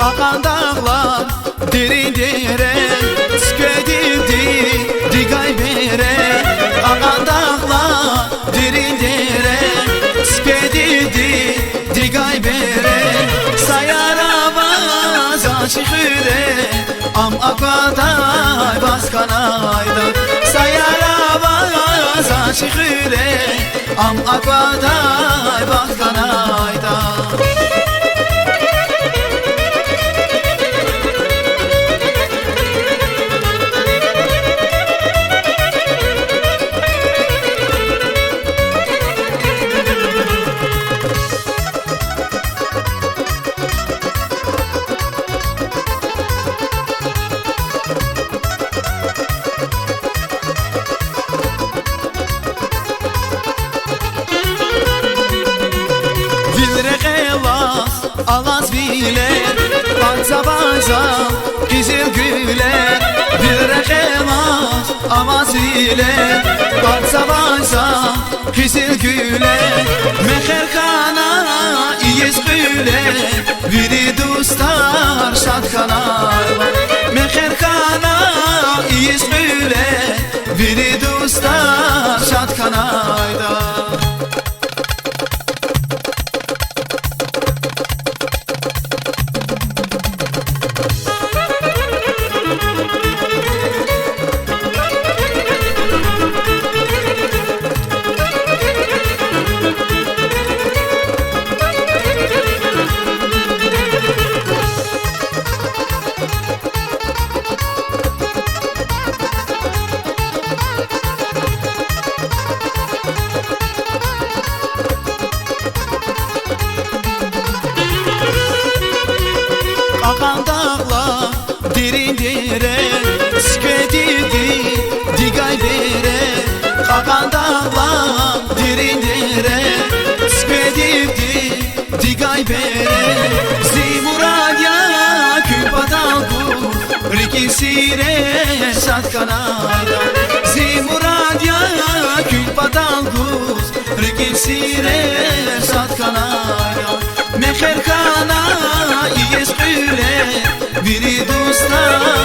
Akan dağlar derin dere Tükedildi digay bere Akan dağlar derin dere Tükedildi digay bere Sayar avaz aşıkıre Am akaday baskanayda Sayar avaz aşıkıre Am akaday baskanayda Alaz biler, banza banza güzel güler Bir elmas alaz biler, banza banza güzel güler Meher kana iyiz güler, biri dostlar şad kanar Meher kana iyiz güler, biri dostlar şad kanayda Akan dağlar derin dere Tükedildi digay bere Akan dağlar derin dere Tükedildi digay bere Zimuradya külpadan bu Rikin sire satkanayda Zimuradya külpadan bu Rikin sire satkanayda Meher kana iyiz güle Biri dostlar